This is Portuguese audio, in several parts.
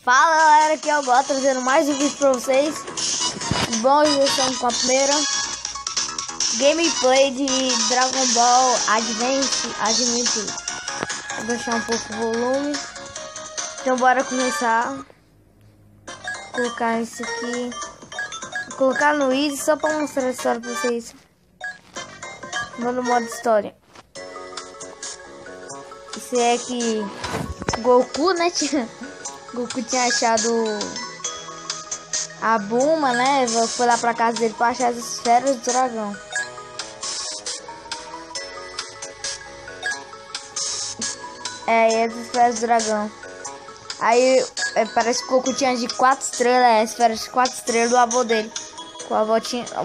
Fala galera, aqui é o Gó, trazendo mais um vídeo pra vocês. Bom, hoje estamos com a primeira gameplay de Dragon Ball Advance. Vou baixar um pouco o volume. Então bora começar. Vou colocar isso aqui. Vou colocar no Easy só pra mostrar a história pra vocês. No modo história. Isso é que Goku, né, Goku tinha achado a Bulma, né? Foi lá pra casa dele pra achar as esferas do dragão. É, as esferas do dragão. Aí parece que o Goku tinha de 4 estrelas, as esferas de 4 estrelas do avô dele.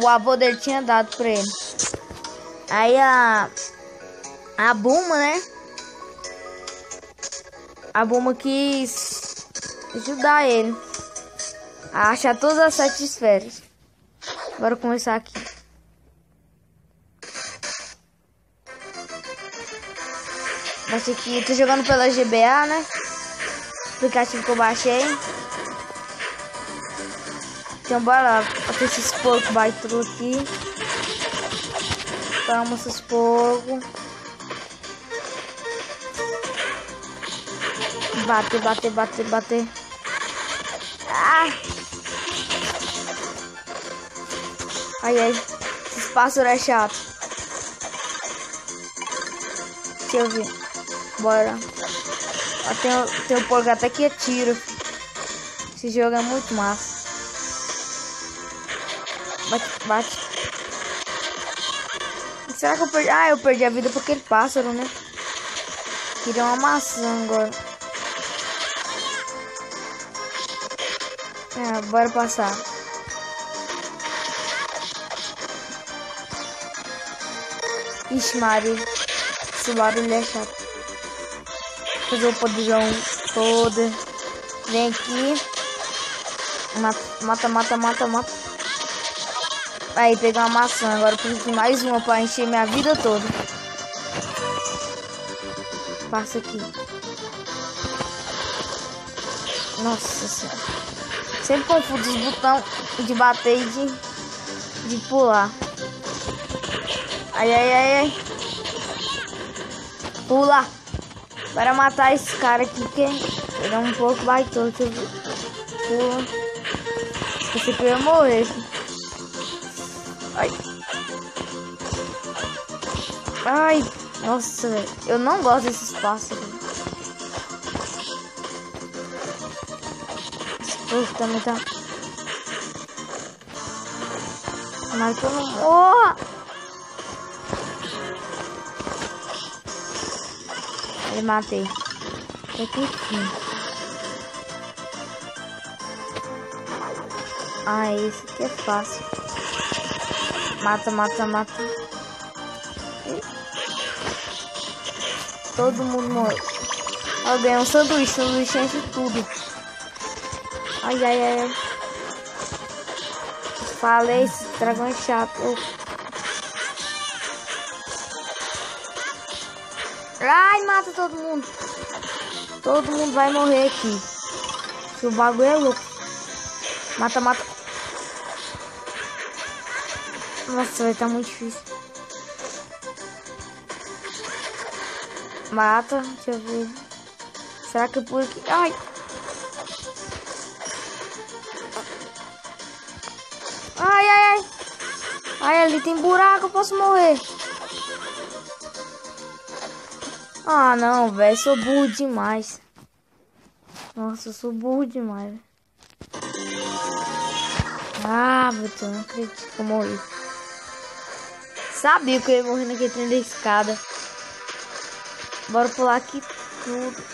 O avô dele tinha dado pra ele. Aí a Bulma, né? A Bulma quis ajudar ele a achar todas as 7 esferas. Bora começar aqui. Baixei aqui, tô jogando pela GBA, né? Aplicativo que eu baixei. Então bora lá, bota esses porcos baitru aqui. Toma esses porcos. Bater. Ah! Ai, esses pássaros é chato. Deixa eu ver. Bora. Ó, tem um porco até que atira. Esse jogo é muito massa. Bate. Será que eu perdi? Ah, eu perdi a vida por aquele pássaro, né? Queria uma maçã agora. Bora passar. Ixi, Maria. Esse barulho é chato. Fazer o poderzão todo. Vem aqui. Mata. Aí, pegar uma maçã. Agora eu preciso de mais uma pra encher minha vida toda. Passa aqui. Nossa senhora. Sempre confundo os botões de bater e de pular. Ai. Pula. Para matar esse cara aqui, que ele é um pouco baitoso. Pula. Esse aqui vai morrer. Ai. Nossa, velho. Eu não gosto desses pássaros. Também tá. Mas eu não morra. Aí matei. Aqui sim. Ah, esse aqui é fácil. Mata. Todo mundo morre. Ó, ganhei um sanduíche enche tudo. Ai. Falei, esse dragão é chato. Ai, mata todo mundo. Todo mundo vai morrer aqui. O bagulho é louco. Mata. Nossa, vai tá muito difícil. Mata, deixa eu ver. Será que eu pulo aqui? Ai. Ai, ali tem buraco, eu posso morrer. Ah, não, velho, sou burro demais. Nossa, eu sou burro demais. Ah, eu não acredito que eu morri. Sabia que eu ia morrer naquele trem da escada. Bora pular aqui tudo.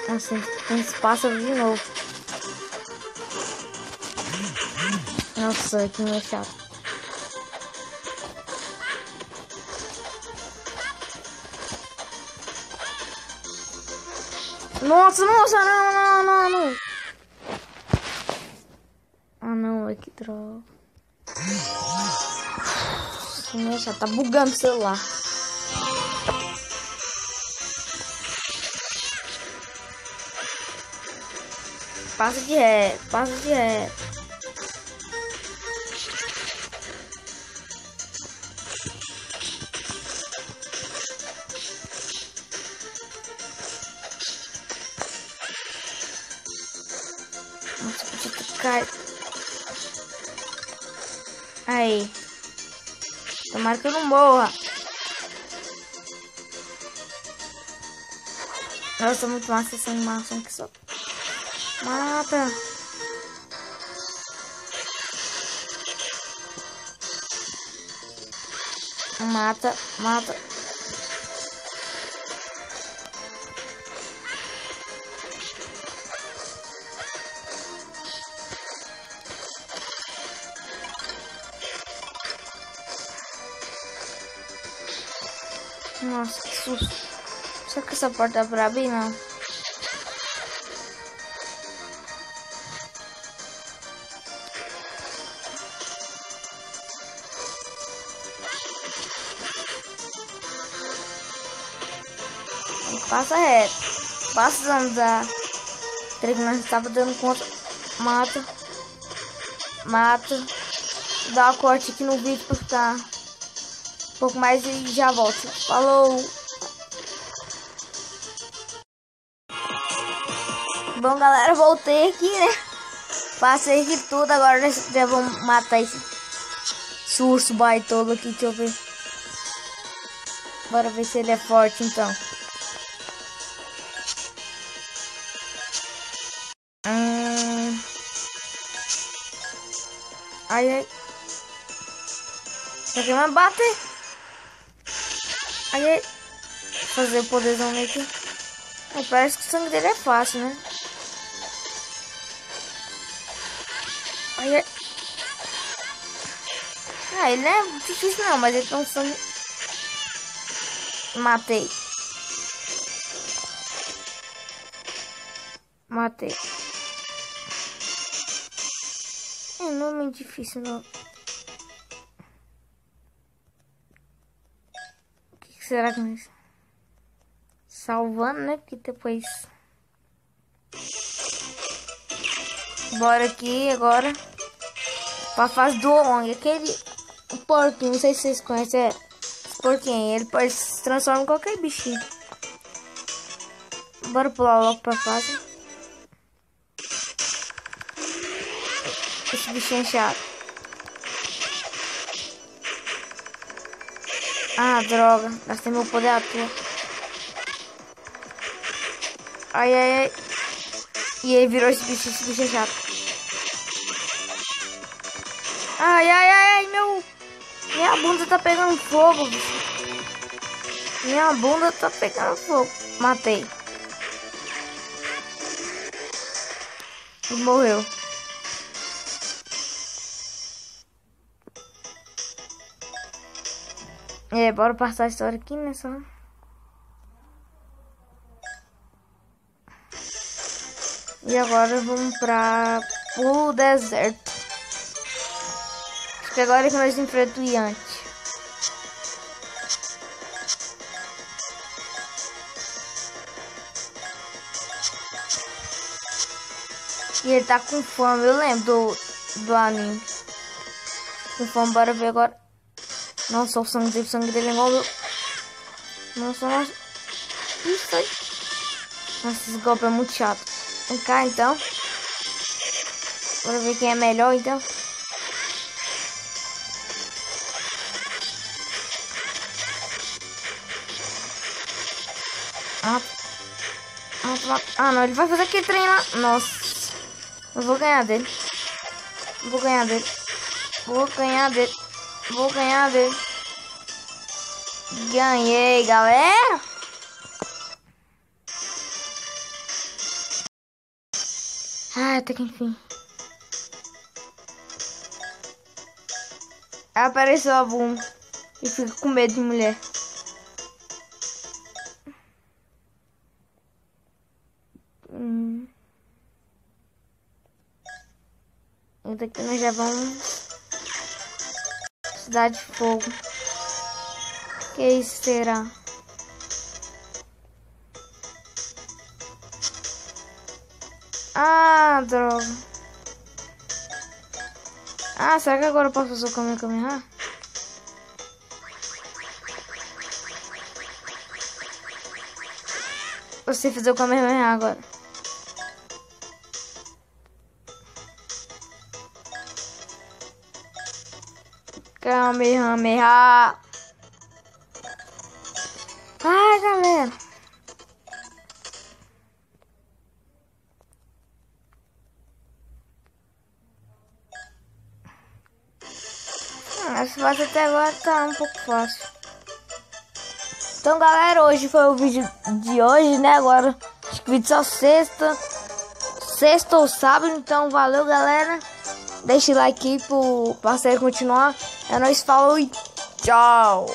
Nossa, tem espaço de novo. Nossa, que meio chato. Nossa, não. Ah, não, que droga. Nossa, tá bugando o celular. Passa de ré, passa de ré. Nossa, podia ter caído. Aí. Tomara que eu não morra. Nossa, muito massa essa animação que só. Mata. Mata, mata. Nossa, que susto. Será que essa porta dá pra abrir? Não. Passa reto. Passa os anos da trigo, nós estava dando conta. Mata. Mata. Dá uma corte aqui no vídeo pra ficar um pouco mais e já volto. Falou! Bom, galera, voltei aqui, né? Passei aqui tudo, agora nós já vamos matar esse urso baitolo aqui, deixa eu ver. Bora ver se ele é forte, então. Ai, ai. Será que vai bater? Ai, ai. Fazer o poderzão aqui. Parece que o sangue dele é fácil, né? Ai, ai. Ah, ele não é difícil não, mas ele tem um sangue. Matei. Matei. Não é muito difícil não. O que será que nós... Salvando, né? Porque depois... Bora aqui agora. Pra fase do Ong. Aquele porquinho, não sei se vocês conhecem. É esse porquinho. Ele pode se transformar em qualquer bichinho. Bora pular logo pra fase. Esse bichinho é chato. Ah, droga. Gastei meu poder à toa. Ai, ai, ai. E aí virou esse bicho é chato. Ai, ai, ai, ai, minha bunda tá pegando fogo, bicho. Minha bunda tá pegando fogo. Matei. E morreu. Bora passar a história aqui, né, só. E agora vamos pro deserto. Acho que agora é que nós enfrentamos o Yanti. E ele tá com fome, eu lembro do anime. Com fome, bora ver agora. Nossa, o sangue dele é igual meu. Nossa. Isso aí. Nossa, esse golpe é muito chato. Vem cá, então. Bora ver quem é melhor, então. Ah, não, ele vai fazer aquele trem lá. Nossa. Eu vou ganhar dele. Vou ganhar dele. Ganhei, galera. Até que enfim. Apareceu a Boom. E fica com medo de mulher. Daqui nós já vamos. Cidade de Fogo. Que isso será? Ah! Ah, droga. Ah, será que agora eu posso fazer o Kamehameha? Você fazer o Kamehameha agora. Kamehameha. Ai, galera. Essa fase até agora tá um pouco fácil. Então, galera, hoje foi o vídeo de hoje, né? Agora, acho que o vídeo só sexta ou sábado. Então, valeu, galera. Deixa o like aí pro parceiro continuar. É nóis, falou e tchau.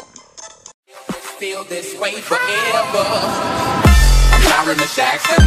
Feel this way forever. I'm Sharon Jackson.